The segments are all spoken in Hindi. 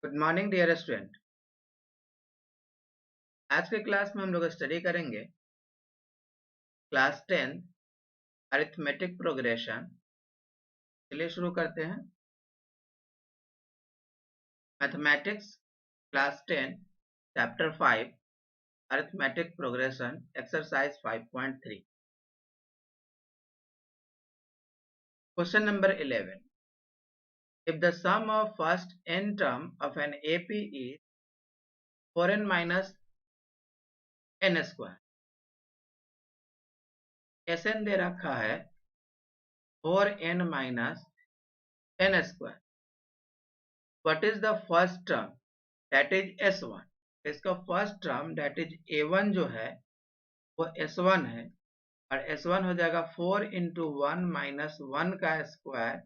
Good morning dear student. आज के क्लास में हम लोग स्टडी करेंगे क्लास 10 अरिथमेटिक प्रोग्रेशन। चलिए शुरू करते हैं। Mathematics class 10 chapter 5 arithmetic progression exercise 5.3। Question number 11। If the sum of first n term of an AP is 4n minus n square, Sn दे रखा है 4n minus n square, what is the first term that is S1? इसका first term that is A1 जो है वो S1 है और S1 हो जाएगा 4 into 1 minus 1 का स्क्वायर,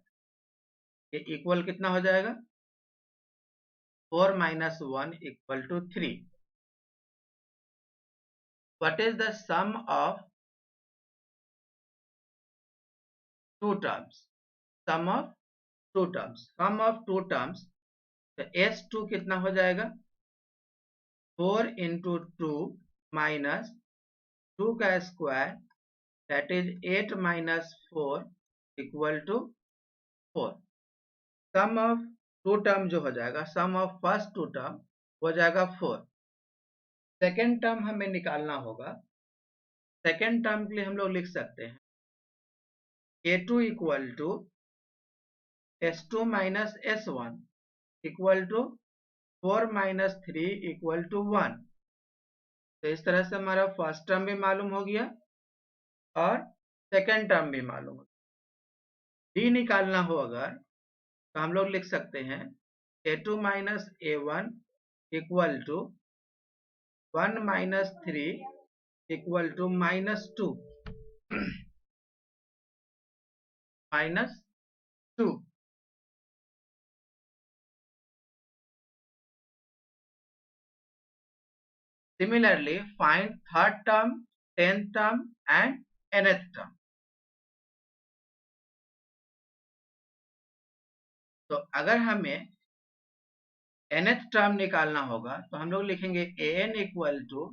ये इक्वल कितना हो जाएगा 4 minus 1 equal to 3. What is the sum of two terms? Sum of two terms. Sum of two terms. तो S2 कितना हो जाएगा 4 into 2 minus 2 का square that is 8 minus 4 equal to 4. Sum of two term जो हो जाएगा, sum of first two term हो जाएगा 4. सेकेंड टर्म हमें निकालना होगा। सेकेंड टर्म के लिए हम लोग लिख सकते हैं A2 equal to S2 minus S1 equal to 4 minus 3 equal to 1। तो इस तरह से हमारा फर्स्ट टर्म भी मालूम हो गया और सेकेंड टर्म भी मालूम हो गया। D निकालना हो अगर तो हम लोग लिख सकते हैं A2 minus A1 equal to 1 minus 3 equal to minus 2 minus 2. Similarly, find third term, 10th term and nth term. तो अगर हमें nth टर्म निकालना होगा तो हम लोग लिखेंगे an equal to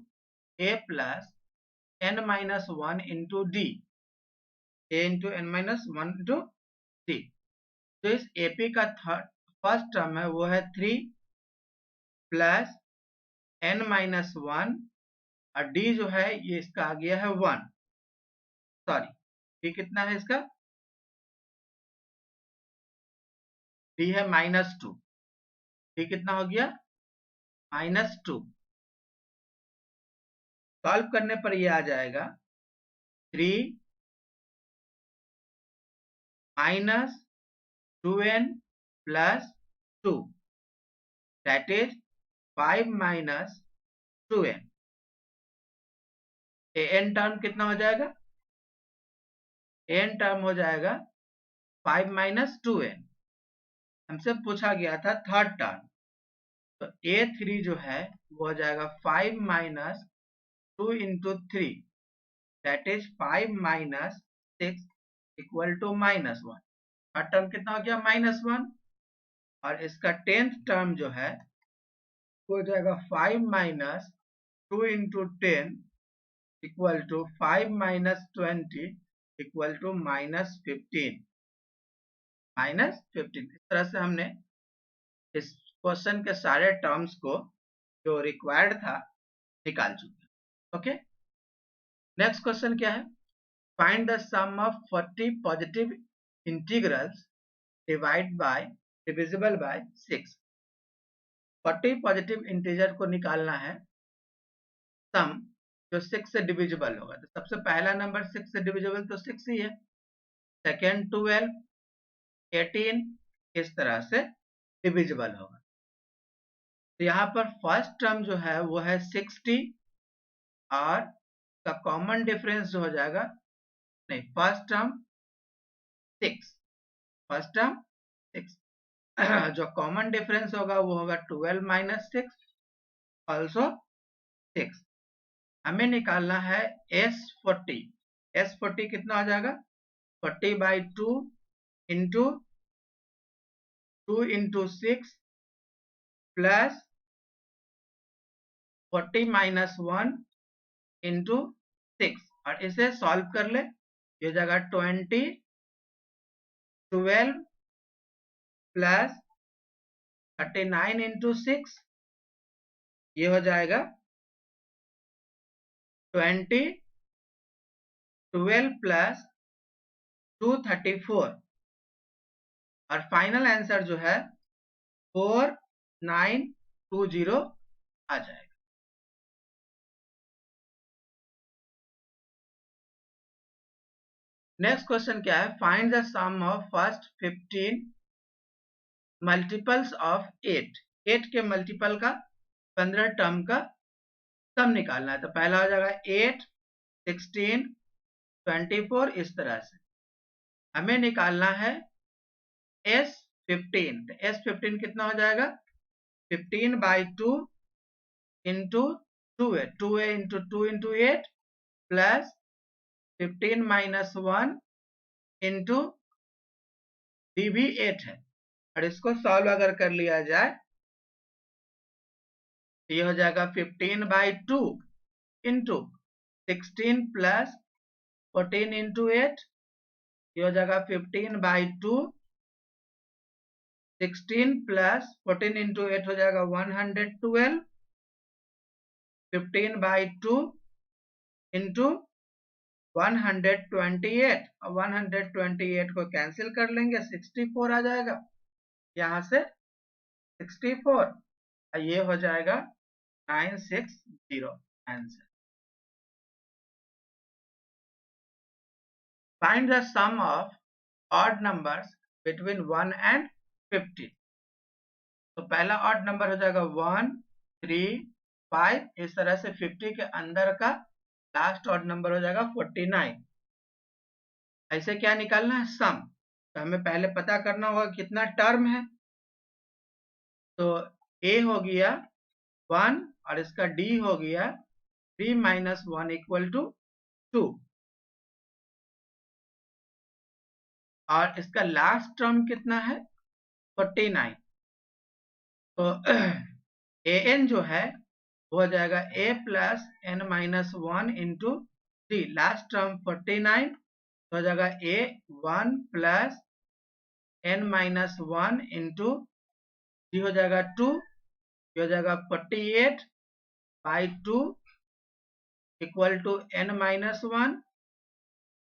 a plus n minus 1 into d, a into n minus 1 into d. तो इस AP का फर्स्ट टर्म है वो है 3 प्लस n माइनस 1 और d जो है ये इसका आ गया है 1, सॉरी d कितना है इसका, d है माइनस 2, d कितना हो गया माइनस 2। सॉल्व करने पर ये आ जाएगा 3 minus 2n plus 2 that is 5 minus 2n। an term कितना हो जाएगा, an टर्म हो जाएगा 5 माइनस 2n। हमसे पूछा गया था थर्ड टर्म, तो a3 जो है वो हो जाएगा 5 minus 2 into 3 that is 5 minus 6 equal to minus 1। Third term कितना हो गया माइनस 1 और इसका 10th टर्म जो है वो हो जाएगा 5 minus 2 into 10 equal to 5 minus 20 equal to minus 15, minus 15। इस तरह से हमने इस क्वेश्चन के सारे टर्म्स को जो रिक्वायर्ड था निकाल चुके। ओके, नेक्स्ट क्वेश्चन क्या है, find the sum of 40 positive integrals divisible by 6। 40 positive integer को निकालना है सम जो 6 से डिविजिबल होगा। तो सबसे पहला नंबर 6 से डिविजिबल तो 6 ही है, सेकेंड 12, 18 इस तरह से डिविजिबल होगा। तो यहाँ पर फर्स्ट टर्म जो है वो है 60 और का कॉमन डिफरेंस जो हो जाएगा, नहीं फर्स्ट टर्म 6, फर्स्ट टर्म 6 जो कॉमन डिफरेंस होगा वो होगा 12 माइनस 6 ऑल्सो 6। हमें निकालना है S40। S40 कितना हो जाएगा 40 by 2 into 2 into 6 plus 40 minus 1 into 6 और इसे सॉल्व कर ले। ये हो जाएगा 20 12 प्लस 39 इंटू 6, ये हो जाएगा 20 12 प्लस 234 और फाइनल आंसर जो है 4920 आ जाएगा। नेक्स्ट क्वेश्चन क्या है, find the sum of first 15 multiples of 8। 8 के मल्टीपल का 15 टर्म का सम निकालना है। तो पहला हो जाएगा 8 16 24, इस तरह से हमें निकालना है S15। तो S15 कितना हो जाएगा 15/2 into 2a 2a into 2 into 8 plus 15 minus 1 into b भी 8 है और इसको सॉल्व अगर कर लिया जाए तो ये हो जाएगा 15/2 इंटू 16 प्लस 14 इंटू 8, ये हो जाएगा 15/2 16 प्लस 14 इंटू 8 हो जाएगा 112, 15/2 इंटू 128 और 128 को कैंसिल कर लेंगे 64 आ जाएगा, यहां से 64 और ये हो जाएगा 960 answer. Find the sum of odd numbers between 1 and 50। तो पहला ऑड नंबर हो जाएगा 1 3 5, इस तरह से 50 के अंदर का लास्ट ऑड नंबर हो जाएगा 49। ऐसे क्या निकालना है सम। तो हमें पहले पता करना होगा कितना टर्म है। तो a हो गया 1 और इसका d हो गया 3 माइनस 1 इक्वल टू 2 और इसका लास्ट टर्म कितना है 49। तो an जो है वो हो जाएगा a plus n minus 1 into 3, last term 49 तो हो जाएगा a 1 plus n minus 1 into 3 हो जाएगा 2, ये हो जाएगा 48/2 इक्वल टू n माइनस 1,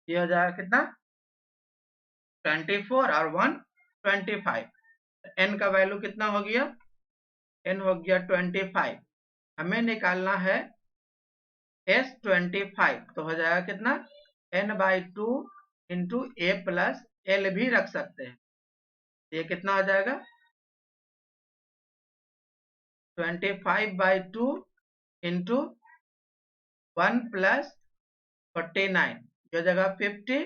ये हो जाएगा कितना 24 और 1 25। n का वैल्यू कितना हो गया, n हो गया 25। हमें निकालना है S25, तो हो जाएगा कितना n/2 into a plus l भी रख सकते हैं, ये कितना हो जाएगा 25/2 इंटू 1 प्लस 49, ये हो जाएगा 50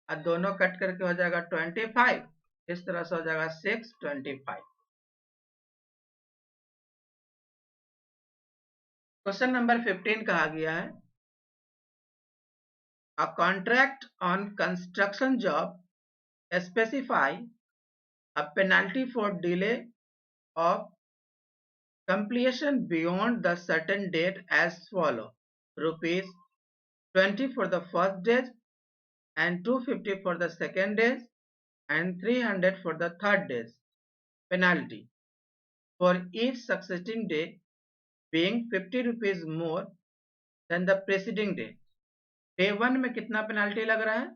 और दोनों कट करके हो जाएगा 25, इस तरह से हो जाएगा 625। क्वेश्चन नंबर 15 कहा गया है, a contract on construction job specify a penalty for delay of completion beyond the certain date as follow: rupees 20 for the first day and 250 for the second day and 300 for the third day penalty for each succeeding day being 50 rupees more than the preceding day। Day 1 में कितना पेनाल्टी लग रहा है,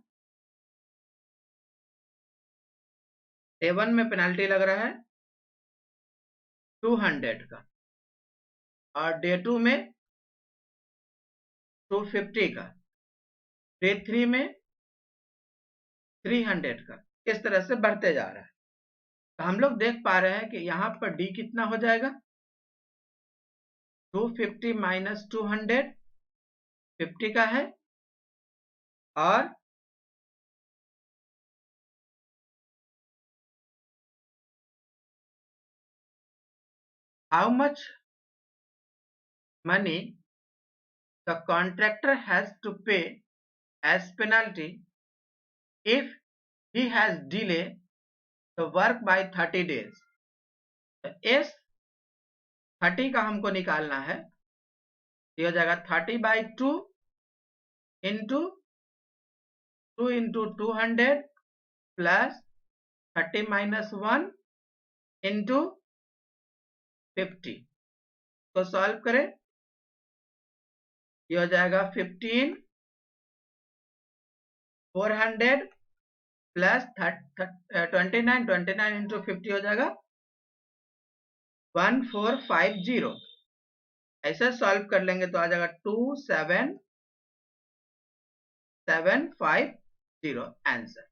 डे 1 में पेनाल्टी लग रहा है 200 का और डे 2 में 250 का, डे 3 में 300 का, इस तरह से बढ़ते जा रहा है। तो हम लोग देख पा रहे हैं कि यहाँ पर डी कितना हो जाएगा 250 माइनस 200 50 का है और how much money the contractor has to pay as penalty if he has delay the work by 30 days। तो S 30 का हमको निकालना है। ये हो जाएगा 30/2 into 2 into 200 plus 30 minus 1 into 50 तो सॉल्व करें। ये हो जाएगा 15 400 प्लस 29 इंटू 50 हो जाएगा 1450। ऐसे सॉल्व कर लेंगे तो आ जाएगा 27750 आंसर।